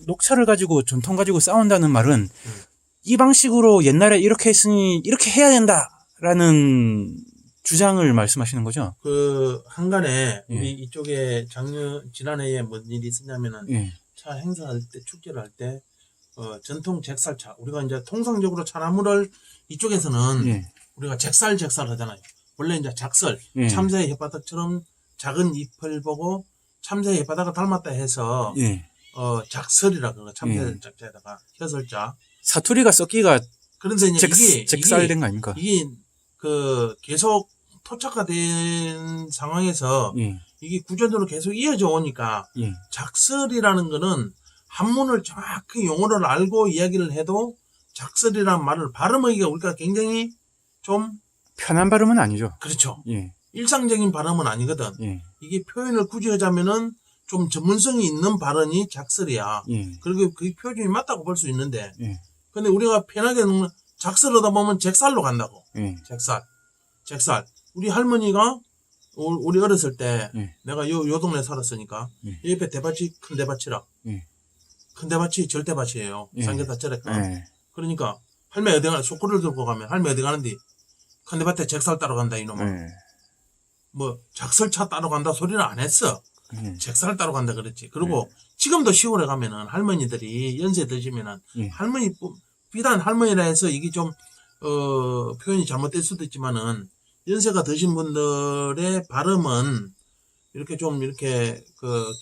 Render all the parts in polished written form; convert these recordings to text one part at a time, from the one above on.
녹차를 가지고 전통 가지고 싸운다는 말은 이 방식으로 옛날에 이렇게 했으니 이렇게 해야 된다라는 주장을 말씀하시는 거죠? 그 한간에 예. 우리 이쪽에 지난해에 뭔 일이 있었냐면은 예. 차 행사할 때 축제를 할 때 전통 잭살차 우리가 이제 통상적으로 차나무를 이쪽에서는 예. 우리가 잭살 하잖아요. 원래 이제 작설 예. 참새의 혓바닥처럼 작은 잎을 보고 참새의 혓바닥을 닮았다 해서 예. 작설이라 그러고 참새 예. 작자에다가 혀설자. 사투리가 썩기가 그런데 이제 잭살된 거 아닙니까? 이게 계속 토착화된 상황에서 예. 이게 구조적으로 계속 이어져 오니까 예. 작설이라는 거는 한문을 정확히 용어를 알고 이야기를 해도 작설이라는 말을 발음하기가 우리가 굉장히 좀 편한 발음은 아니죠. 그렇죠. 예. 일상적인 발음은 아니거든. 예. 이게 표현을 굳이 하자면은 좀 전문성이 있는 발언이 작설이야. 예. 그리고 그 표준이 맞다고 볼 수 있는데 예. 근데 우리가 편하게 작설하다 보면 잭살로 간다고. 예. 잭살. 우리 할머니가 우리 어렸을 때 예. 내가 요 동네 살았으니까 예. 옆에 대밭이 큰 대밭이라. 예. 큰 대밭이 절대밭이에요. 예. 삼겹살 절대가. 예. 그러니까 할매 어디 가나 소쿠를 들고 가면 할매 어디 가는데 큰 대밭에 잭살 따러 간다 이놈아. 예. 뭐 작설차 따러 간다 소리는 안 했어. 예. 잭살 따러 간다 그랬지. 그리고 지금도 시골에 가면은 할머니들이 연세 드시면은 예. 할머니 비단 할머니라 해서 이게 좀 표현이 잘못될 수도 있지만은 연세가 드신 분들의 발음은 이렇게 좀 이렇게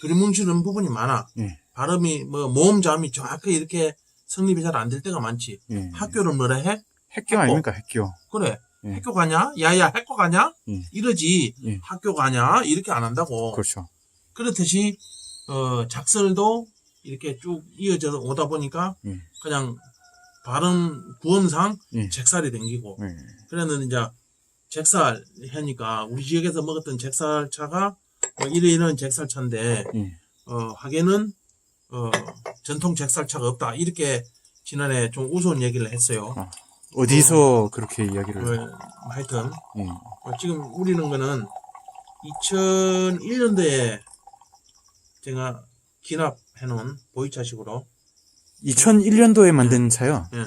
두리뭉실한 부분이 많아. 예. 발음이 모음 자음이 정확히 이렇게 성립이 잘 안 될 때가 많지. 예. 학교를 뭐라 해? 핵교 아닙니까? 핵교. 그래. 예. 학교 가냐? 야야 학교 가냐? 예. 이러지. 예. 학교 가냐? 이렇게 안 한다고. 그렇죠. 그렇듯이 작설도 이렇게 쭉 이어져 오다 보니까 예. 그냥 발음 구음상 예. 잭살이 댕기고 예. 그랬는데 이제 잭살 하니까 우리 지역에서 먹었던 잭살차가 이런 잭살차인데 예. 하게는 전통 잭살차가 없다 이렇게 지난해 좀 우스운 얘기를 했어요. 어디서 그렇게 이야기를? 하여튼 예. 지금 우리는 거는 2001년도에 제가 기납해 놓은 보이차식으로 2001년도에 만든 차요? 예.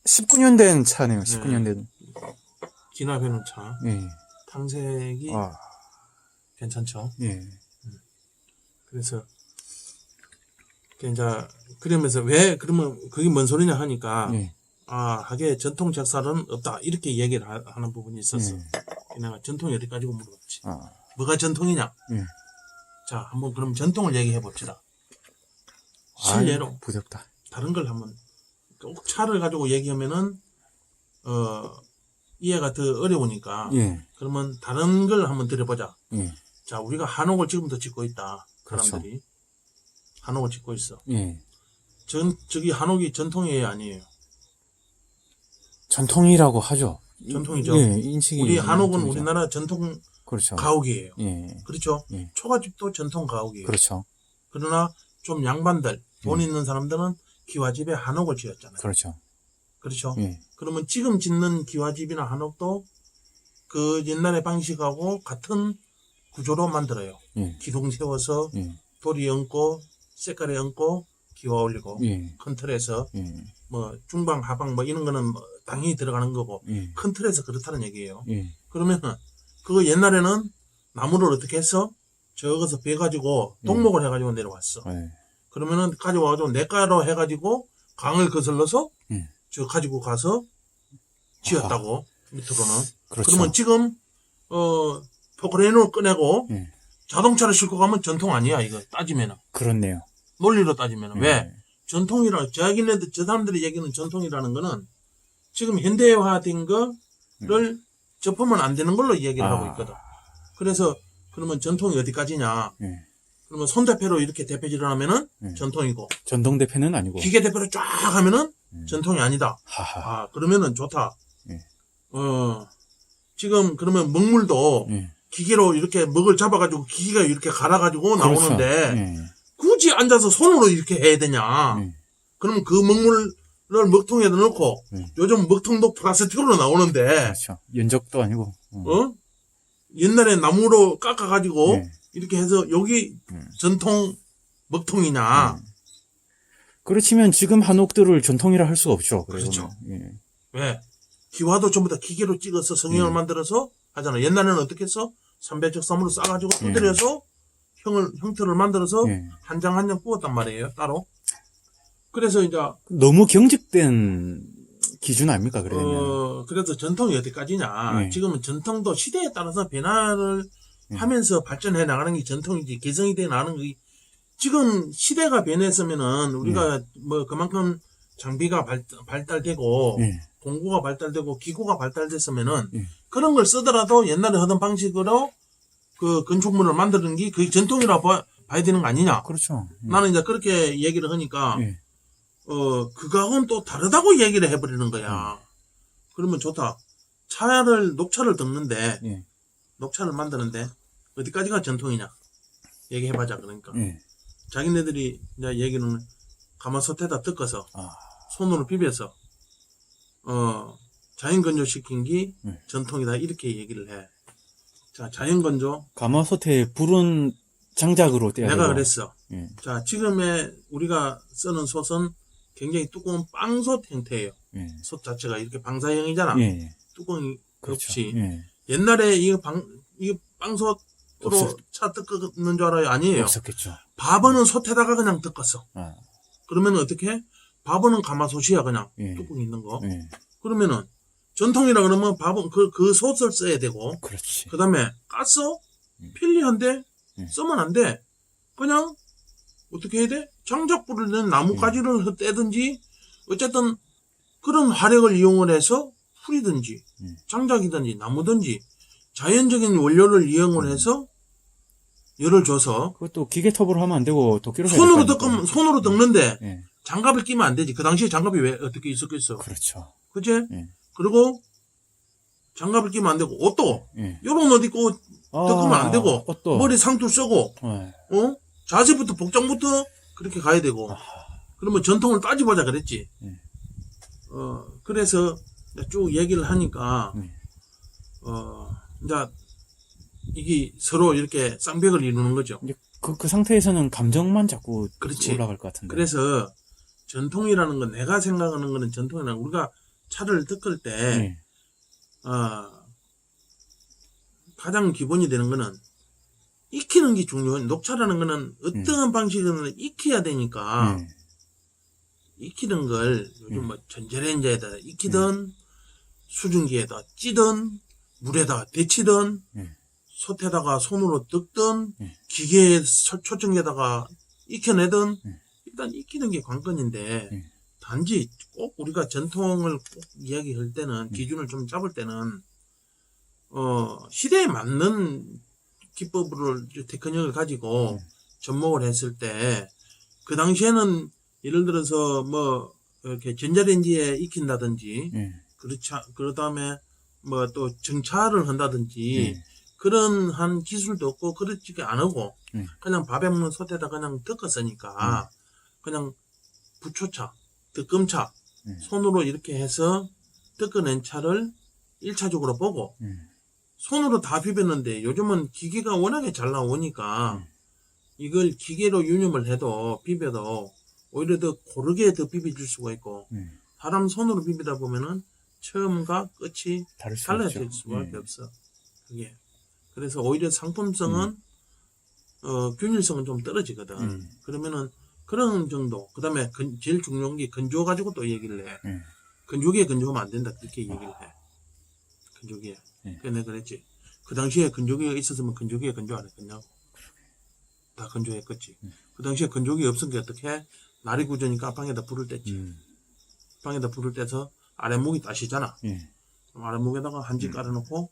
19년 된 차네요. 19년 된. 기납해 놓은 차. 예. 탕색이 괜찮죠. 예. 그래서 이제 그러면서 왜 그러면 그게 뭔 소리냐 하니까 예. 하게 전통 작살은 없다 이렇게 얘기를 하는 부분이 있었어. 예. 내가 전통이 어디까지고 물어봤지. 아. 뭐가 전통이냐? 예. 자, 한번 그럼 전통을 얘기해 봅시다. 실례로 아유, 부럽다. 다른 걸 한번 꼭 차를 가지고 얘기하면은 이해가 더 어려우니까 예. 그러면 다른 걸 한번 들어보자. 예. 자, 우리가 한옥을 지금도 짓고 있다. 그렇죠. 사람들이 한옥을 짓고 있어. 예. 저기 한옥이 전통이에요, 아니에요? 전통이라고 하죠. 전통이죠. 예, 인식이. 우리 한옥은 전통이죠. 우리나라 전통 그렇죠. 가옥이에요. 예. 그렇죠. 예. 초가집도 전통 가옥이에요. 그렇죠. 그러나 좀 양반들, 돈 있는 사람들은 기와집에 한옥을 지었잖아요. 그렇죠. 그렇죠. 예. 그러면 지금 짓는 기와집이나 한옥도 그 옛날의 방식하고 같은 구조로 만들어요. 예. 기둥 세워서 예. 돌이 얹고 색깔에 얹고 기와 올리고 예. 큰 틀에서 예. 뭐 중방 하방 뭐 이런 거는 뭐 당연히 들어가는 거고 예. 큰 틀에서 그렇다는 얘기예요. 예. 그러면은 그거 옛날에는 나무를 어떻게 했어? 저거서 베가지고 동목을 해가지고 내려왔어. 예. 그러면은 가져와가지고 내가로 해가지고 강을 거슬러서 예. 저 가지고 가서 지었다고 밑으로는. 그렇죠. 그러면 지금 포크레인을 꺼내고 예. 자동차를 싣고 가면 전통 아니야 이거 따지면은. 그렇네요. 논리로 따지면은. 예. 왜? 전통이라 저 사람들이 얘기하는 전통이라는 거는 지금 현대화된 거를 접하면 안 되는 걸로 얘기를 하고 있거든. 그래서 그러면 전통이 어디까지냐? 예. 그러면 손대표로 이렇게 대표질을 하면은 예. 전통이고 전동 대표는 아니고. 기계 대표로 쫙 하면은 전통이 아니다. 하하. 그러면은 좋다. 예. 지금 그러면 먹물도 예. 기계로 이렇게 먹을 잡아가지고 기계가 이렇게 갈아가지고 그렇죠. 나오는데 예. 굳이 앉아서 손으로 이렇게 해야 되냐? 예. 그러면 그 먹물을 먹통에 넣고 요즘 먹통도 플라스틱으로 나오는데 그렇죠. 연적도 아니고. 옛날에 나무로 깎아가지고 예. 이렇게 해서 여기 전통 먹통이냐. 그렇지만 지금 한옥들을 전통이라 할 수가 없죠. 그렇죠. 예. 왜? 기와도 전부 다 기계로 찍어서 성형을 만들어서 하잖아. 옛날에는 어떻게 했어? 삼배적삼으로 싸가지고 두드려서 형태를 만들어서 예. 한 장 한 장 구웠단 말이에요. 따로. 그래서 이제 너무 경직된 기준 아닙니까? 그러면 그래서 전통이 어디까지냐. 예. 지금은 전통도 시대에 따라서 변화를 하면서 발전해 나가는 게 전통이지 개성이 돼 나가는 게 지금 시대가 변했으면은 우리가 뭐 그만큼 장비가 발달되고 예. 공구가 발달되고 기구가 발달됐으면은 예. 그런 걸 쓰더라도 옛날에 하던 방식으로 그 건축물을 만드는 게 그게 전통이라고 봐야 되는 거 아니냐. 그렇죠. 나는 이제 그렇게 얘기를 하니까 예. 그거하고는 또 다르다고 얘기를 해버리는 거야. 그러면 좋다. 녹차를 덮는데 예. 녹차를 만드는데 어디까지가 전통이냐 얘기해보자. 그러니까 예. 자기네들이 이제 얘기는 가마솥에다 뜯어서 아. 손으로 비벼서 자연건조 시킨 게 네. 전통이다 이렇게 얘기를 해. 자, 자연건조 가마솥에 불은 장작으로 떼야 내가 되고. 그랬어. 예. 자, 지금의 우리가 쓰는 솥은 굉장히 두꺼운 빵솥 형태예요. 예. 솥 자체가 이렇게 방사형이잖아. 예. 뚜껑이 그렇죠. 없이. 예. 옛날에 이 빵솥으로 없었- 차 뜯는 줄 알아요? 아니에요. 없었겠죠. 밥은 솥에다가 그냥 뜯었어. 아. 그러면 어떻게 해? 밥은 가마솥이야 그냥 예. 뚜껑 있는 거. 예. 그러면은 전통이라 그러면 밥은 그 솥을 써야 되고 그렇지. 그 다음에 가스 편리한데 쓰면 안 돼. 그냥 어떻게 해야 돼? 장작불을 낸 나뭇가지를 떼든지 어쨌든 그런 화력을 이용을 해서 풀이든지 장작이든지 나무든지 자연적인 원료를 이용을 해서 열을 줘서 그것도 기계톱으로 하면 안 되고 도끼로 해야 손으로 될 거 아닙니까? 손으로 덮는데 예. 장갑을 끼면 안 되지. 그 당시에 장갑이 왜 어떻게 있었겠어? 그렇죠. 그치? 예. 그리고 장갑을 끼면 안 되고 옷도 예. 요런 옷 입고 덮으면 안 되고 옷도. 머리 상투 쓰고 예. 자세부터 복장부터 그렇게 가야 되고 그러면 전통을 따져보자 그랬지. 예. 그래서 쭉 얘기를 하니까 예. 이제 이게 서로 이렇게 쌍벽을 이루는 거죠. 이제 그 상태에서는 감정만 자꾸 그렇지. 올라갈 것 같은데. 그래서 전통이라는 건 내가 생각하는 거는 전통이라는 건 우리가 차를 닦을 때 예. 가장 기본이 되는 거는 익히는 게 중요해. 녹차라는 거는 어떠한 방식으로는 익혀야 되니까 예. 익히는 걸 요즘 뭐 전자레인지에다 익히든 수증기에다 찌든 물에다 데치든 솥에다가 손으로 뜯든 기계에 초청기에다가 익혀내든 일단 익히는 게 관건인데 단지 꼭 우리가 전통을 꼭 이야기할 때는 기준을 좀 잡을 때는 시대에 맞는 기법을 테크닉을 가지고 접목을 했을 때 그 당시에는 예를 들어서 뭐 이렇게 전자레인지에 익힌다든지 그 다음에 뭐 또 정차를 한다든지 그런 한 기술도 없고 그렇지 안 하고 그냥 밥에 먹는 솥에다 그냥 덮었으니까 그냥 부초차, 뜨끔차 손으로 이렇게 해서 뜯어낸 차를 1차적으로 보고 손으로 다 비볐는데 요즘은 기계가 워낙에 잘 나오니까 이걸 기계로 유념을 해도 비벼도 오히려 더 고르게 더 비벼줄 수가 있고 사람 손으로 비비다 보면은 처음과 끝이 달라질 수밖에 없어. 그게. 그래서 오히려 상품성은 균일성은 좀 떨어지거든. 그러면은 그런 정도. 그다음에 제일 중요한 게 건조 가지고 또 얘기를 해. 건조기에 건조하면 안 된다 그렇게 얘기를 해. 건조기에. 그래서 내가 그랬지. 그 당시에 건조기가 있었으면 건조기에 건조 안 했겠냐고. 다 건조했겠지. 그 당시에 건조기 없으니까 어떻게 해? 날이 굳으니까 방에다 불을 뗐지. 방에다 불을 떼서 아랫목이 따시잖아. 아랫목에다가 한지 깔아놓고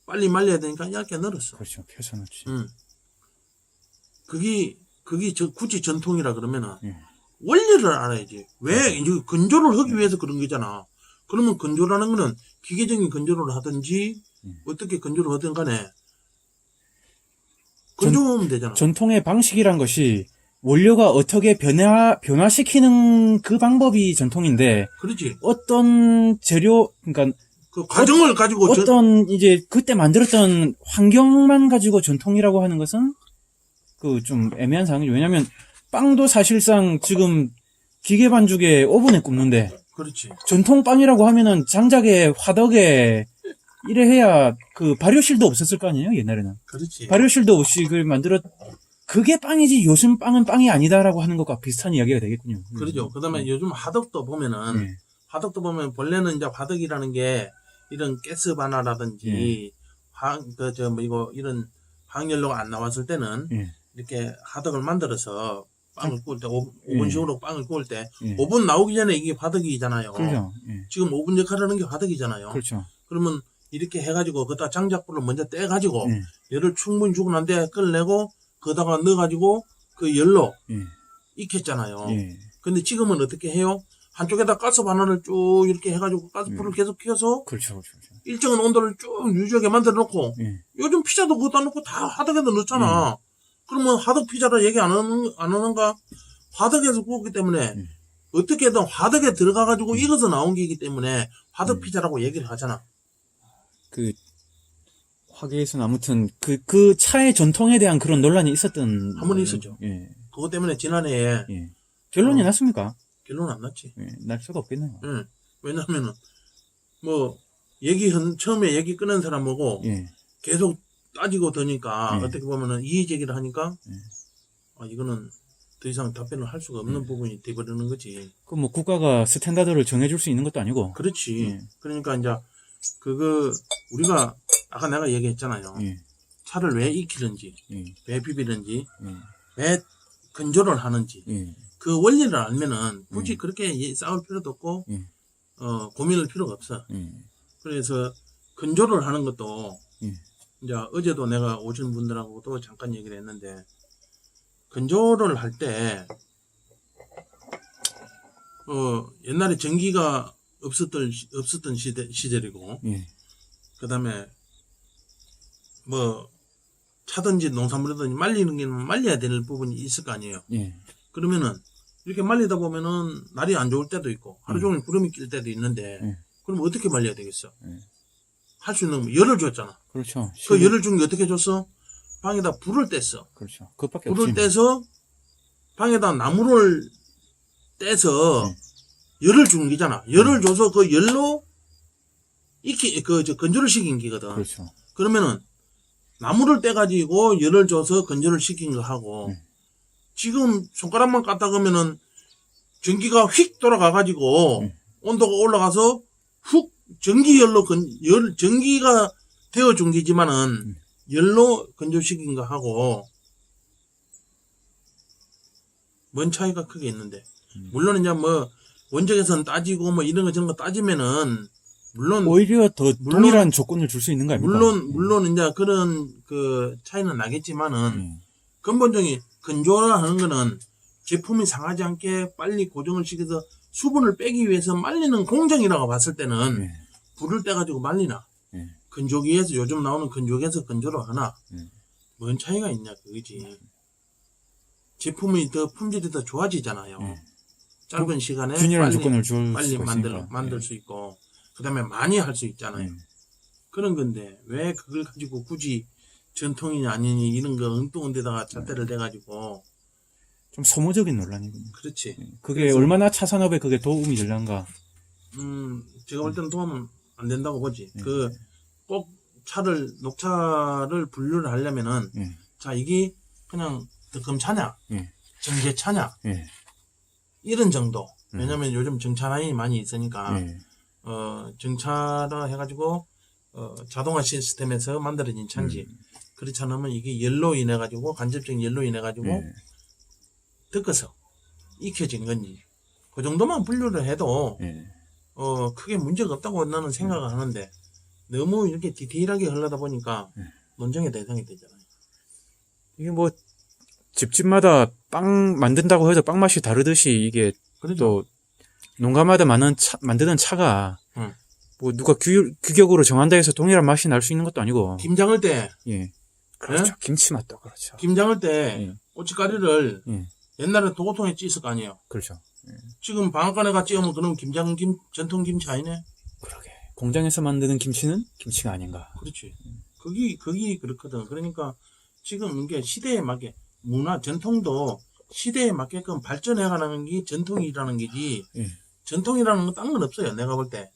빨리 말려야 되니까 얇게 널었어. 그렇죠. 펴서놓지. 그게 굳이 전통이라 그러면은 원리를 알아야지. 왜 이제 건조를 하기 위해서 그런 거잖아. 그러면 건조라는 거는 기계적인 건조를 하든지 어떻게 건조를 하든 간에 건조하면 되잖아. 전통의 방식이란 것이 원료가 어떻게 변화시키는 그 방법이 전통인데 그렇지. 어떤 재료 그러니까 그 과정을 가지고 어떤 이제 그때 만들었던 환경만 가지고 전통이라고 하는 것은 그 좀 애매한 상황이죠. 왜냐하면 빵도 사실상 지금 기계 반죽에 오븐에 굽는데 그렇지. 전통 빵이라고 하면은 장작에 화덕에 이래 해야 그 발효실도 없었을 거 아니에요 옛날에는. 그렇지. 발효실도 없이 그걸 만들어 그게 빵이지 요즘 빵은 빵이 아니다라고 하는 것과 비슷한 이야기가 되겠군요. 그렇죠. 그다음에 요즘 화덕도 보면은 예. 화덕도 보면 본래는 이제 화덕이라는 게 이런 가스바나라든지 이거 이런 화학연료가 안 나왔을 때는 예. 이렇게 화덕을 만들어서 빵을 구울 때 오븐식으로 빵을 구울 때 예. 오븐 나오기 전에 이게 화덕이잖아요. 그렇죠. 예. 지금 오븐 역할을 하는 게 화덕이잖아요. 그렇죠. 그러면 이렇게 해가지고 거기다 장작불을 먼저 떼가지고 예. 열을 충분히 주고 난 뒤에 끌내고 거기다가 넣어가지고 그 열로 예. 익혔잖아요. 예. 근데 지금은 어떻게 해요? 한쪽에다 가스 바늘을 쭉 이렇게 해가지고 가스불을 계속 켜서 그렇죠. 그렇죠. 일정한 온도를 쭉 유지하게 만들어 놓고 예. 요즘 피자도 그것다 놓고 다 화덕에다 넣잖아. 그러면 화덕 피자라 얘기 안 하는가? 화덕에서 구웠기 때문에 어떻게든 화덕에 들어가가지고 익어서 나온 게이기 때문에 화덕 피자라고 얘기를 하잖아. 그 화계에서는 아무튼 그 차의 전통에 대한 그런 논란이 있었던 한 번 있었죠. 예. 그것 때문에 지난해에 예. 결론이 났습니까? 결론 안 났지. 예. 날 수가 없겠네요. 응. 왜냐면은 뭐 처음에 얘기 끊은 사람하고 예. 계속 따지고 더니까 예. 어떻게 보면은 이의 제기를 하니까 예. 이거는 더 이상 답변을 할 수가 없는 부분이 돼버리는 거지. 그 뭐 국가가 스탠다드를 정해줄 수 있는 것도 아니고. 그렇지. 예. 그러니까 이제 우리가 아까 내가 얘기했잖아요. 예. 차를 왜 익히는지, 예. 왜 비비는지, 예. 왜 건조를 하는지 예. 그 원리를 알면은 굳이 그렇게 싸울 필요도 없고 예. 고민할 필요가 없어. 예. 그래서 건조를 하는 것도 예. 이제 어제도 내가 오신 분들하고도 잠깐 얘기를 했는데 건조를 할 때 옛날에 전기가 없었던 시절이고 예. 그다음에 뭐 차든지 농산물이든지 말리는 게 말려야 될 부분이 있을 거 아니에요. 예. 그러면은 이렇게 말리다 보면은 날이 안 좋을 때도 있고 하루 종일 구름이 낄 때도 있는데 그럼 어떻게 말려야 되겠어? 할 수 있는 거 열을 줬잖아. 그렇죠. 그 열을 준 게 어떻게 줬어? 방에다 불을 뗐어. 그렇죠. 그것밖에 불을 없지. 떼서 방에다 나무를 떼서 열을 준 기잖아. 열을 줘서 그 열로 건조를 시킨 기거든. 그렇죠. 그러면은 나무를 떼가지고 열을 줘서 건조를 시킨 거 하고 지금 손가락만 까딱 하면은 전기가 휙 돌아가가지고 온도가 올라가서 훅 전기열로 전기가 되어준 기지만은 열로 건조시킨 거 하고 뭔 차이가 크게 있는데 물론 이제 뭐 원적에선 따지고 뭐 이런 거 저런 거 따지면은 물론 오히려 더 동일한 조건을 줄 수 있는 거 아닙니까? 물론 이제 그런 그 차이는 나겠지만은 근본적인 건조라 하는 거는 제품이 상하지 않게 빨리 고정을 시켜서 수분을 빼기 위해서 말리는 공정이라고 봤을 때는 불을 떼가지고 말리나 건조기에서 요즘 나오는 건조기에서 건조를 하나 뭔 차이가 있냐 그거지. 제품이 더 품질이 더 좋아지잖아요. 짧은 시간에 균일한 조건을 줄 빨리 수가 있으니까. 만들 수 있고 그다음에 많이 할 수 있잖아요. 그런 건데 왜 그걸 가지고 굳이 전통이냐 아니니 이런 거 엉뚱한 데다가 잣대를 대가지고 좀 소모적인 논란이군요. 그렇지. 그게 얼마나 차 산업에 그게 도움이 될란가. 제가 볼 때는 도움은 안 된다고 보지. 꼭 녹차를 분류를 하려면은 자 이게 그냥 득금차냐 정제차냐 이런 정도. 왜냐면 요즘 정차라인이 많이 있으니까 정차라 해가지고 자동화 시스템에서 만들어진 차인지 그렇지 않으면 이게 열로 인해 가지고 간접적인 열로 인해 가지고 뜯어서 익혀진 건지 그 정도만 분류를 해도 크게 문제가 없다고 나는 생각을 하는데 너무 이렇게 디테일하게 하려다 보니까 논쟁의 대상이 되잖아요. 이게 뭐 집집마다 빵 만든다고 해도 빵 맛이 다르듯이 이게 그렇죠. 또 농가마다 만드는 차가 응. 뭐 누가 규격으로 정한다 해서 동일한 맛이 날 수 있는 것도 아니고. 김 장을 때 예. 그렇죠. 김치 맛도 그렇죠. 김 장을 때 고춧가루를 예. 옛날에 도고통에 찌었을 거 아니에요. 그렇죠. 지금 방앗간에 같이 오면 그럼 전통 김치 아니네? 그러게. 공장에서 만드는 김치는 김치가 아닌가. 그렇지. 거기 그렇거든. 그러니까 지금 이게 시대에 맞게 전통도 시대에 맞게끔 발전해가는 게 전통이라는 게지, 예. 전통이라는 건 딴 건 없어요. 내가 볼 때.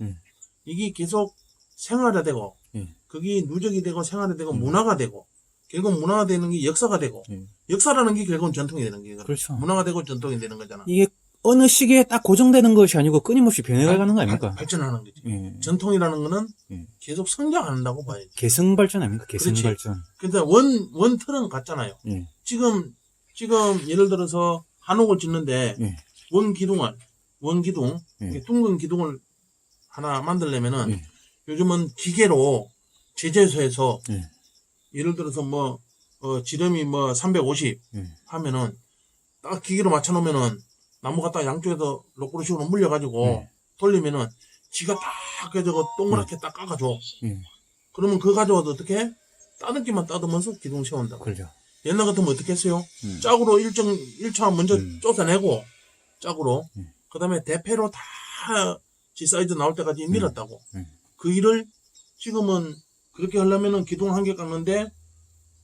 이게 계속 생활화되고, 예. 그게 누적이 되고 생활화되고 문화가 되고, 결국 문화가 되는 게 역사가 되고, 역사라는 게 결국은 전통이 되는 게 그렇죠. 문화가 되고 전통이 되는 거잖아. 이게 어느 시기에 딱 고정되는 것이 아니고 끊임없이 변해가는 거 아닙니까? 발전하는 거지. 예. 전통이라는 거는 예. 계속 성장한다고 봐야지. 개성 발전 아닙니까? 개성 그렇지. 발전. 근데 원 틀은 같잖아요. 예. 지금 예를 들어서 한옥을 짓는데 예. 원기둥, 예. 이렇게 둥근 기둥을 하나 만들려면은 예. 요즘은 기계로 제재소에서 예. 예를 들어서 지름이 350 예. 하면은 딱 기계로 맞춰놓으면은 나무가 딱 양쪽에서 로꾸로식으로 물려가지고 예. 돌리면은 지가 딱 저거 동그랗게 딱 깎아줘. 예. 그러면 그거 가져와도 어떻게 해? 따듬기만 따듬면서 기둥 세운다고. 그러죠. 옛날 같으면 어떻게 했어요? 짝으로 1차 먼저 쫓아내고, 짝으로. 그 다음에 대패로 다 지 사이즈 나올 때까지 밀었다고. 그 일을 지금은 그렇게 하려면은 기둥 한 개 깎는데,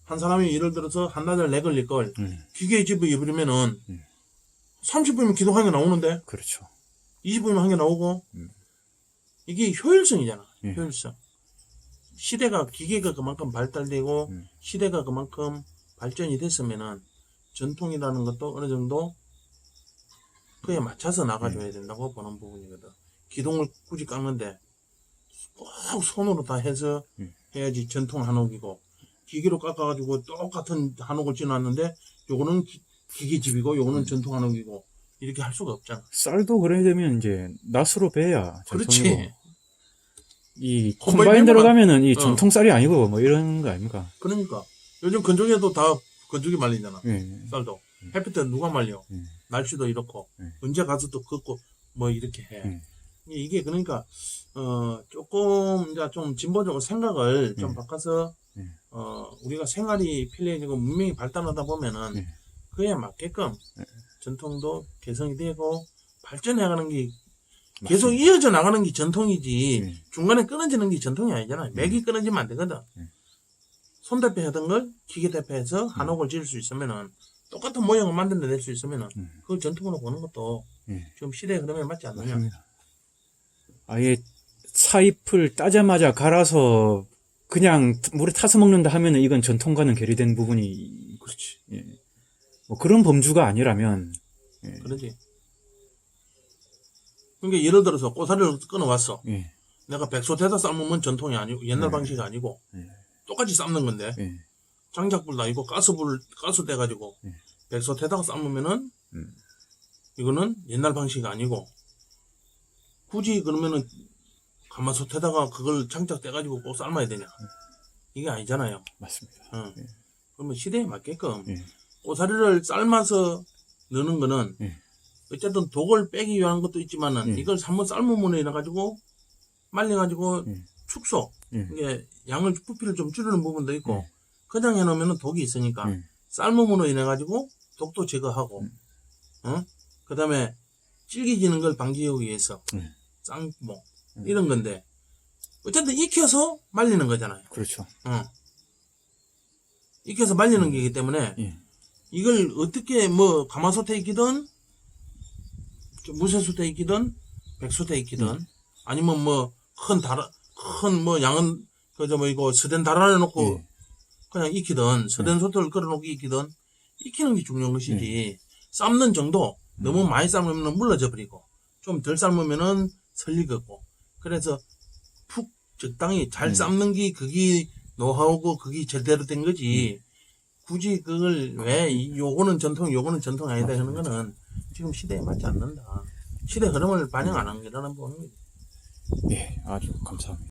한 사람이 예를 들어서 한나절 내 걸릴 걸, 기계에 집어버리면은, 30분이면 기둥 한 개 나오는데, 그렇죠. 20분이면 한 개 나오고, 이게 효율성이잖아. 예. 효율성. 시대가, 기계가 그만큼 발달되고, 시대가 그만큼 발전이 됐으면은, 전통이라는 것도 어느 정도 그에 맞춰서 나가줘야 된다고 보는 부분이거든. 기둥을 굳이 깎는데, 꼭 손으로 다 해서 해야지 전통 한옥이고, 기계로 깎아가지고 똑같은 한옥을 지어놨는데, 요거는 기계집이고, 요거는 전통 한옥이고, 이렇게 할 수가 없잖아. 쌀도 그래야 되면 이제 낫으로 베야 전통이고. 그렇지. 이 콤바인 콤바인 베면 들어가면은 이 전통 쌀이 아니고 뭐 이런 거 아닙니까? 그러니까. 요즘 건조기에도 다 건조기 말리잖아. 예. 쌀도. 햇빛에 누가 말려? 날씨도 이렇고. 언제 가서 또 걷고, 이렇게 해. 이게 그러니까, 조금, 이제 좀 진보적으로 생각을 좀 바꿔서, 우리가 생활이 편리해지고 문명이 발달하다 보면은, 그에 맞게끔 전통도 개성이 되고, 발전해가는 게 계속 이어져 나가는 게 전통이지, 중간에 끊어지는 게 전통이 아니잖아요. 맥이 끊어지면 안 되거든. 손 대표 하던 걸 기계 대표해서 한옥을 지을 수 있으면은, 똑같은 모양을 만들어낼 수 있으면은, 그걸 전통으로 보는 것도 지금 시대의 흐름에 맞지 않느냐. 맞습니다. 아예 차잎을 따자마자 갈아서 그냥 물에 타서 먹는다 하면은 이건 전통과는 괴리된 부분이. 그렇지. 예. 뭐 그런 범주가 아니라면. 예. 그러지. 그러니까 예를 들어서 고사리를 끊어왔어. 예. 내가 백소대다 삶으면 전통이 아니고, 옛날 방식이 아니고, 똑같이 삶는 건데, 장작불도 아니고, 가스 돼가지고, 백소대다가 삶으면은, 이거는 옛날 방식이 아니고, 굳이 그러면은, 가마솥에다가 그걸 장작 떼가지고 꼭 삶아야 되냐. 이게 아니잖아요. 맞습니다. 그러면 시대에 맞게끔, 고사리를 삶아서 넣는 거는, 어쨌든 독을 빼기 위한 것도 있지만은, 이걸 한번 삶으면 이래가지고, 말려가지고, 축소. 이게 양을, 부피를 좀 줄이는 부분도 있고, 그냥 해놓으면 독이 있으니까, 삶음으로 인해가지고, 독도 제거하고, 그 다음에, 질기지는 걸 방지하기 위해서, 쌍봉, 이런 건데, 어쨌든 익혀서 말리는 거잖아요. 그렇죠. 익혀서 말리는 거기 때문에, 이걸 어떻게 가마솥에 익히든, 무쇠솥에 익히든, 백솥에 익히든, 아니면 양은, 이거 스덴 달아내 놓고, 그냥 익히든, 스덴 솥을 걸어놓고 익히든, 익히는 게 중요한 것이지, 삶는 정도, 너무 많이 삶으면 물러져 버리고, 좀 덜 삶으면은 설리겠고, 그래서 푹 적당히 잘 삶는 게 그게 노하우고 그게 제대로 된 거지, 굳이 그걸 요거는 전통, 요거는 전통 아니다 하는 거는 지금 시대에 맞지 않는다. 시대 흐름을 반영 안 한 거라는 거는. 예, 아주 감사합니다.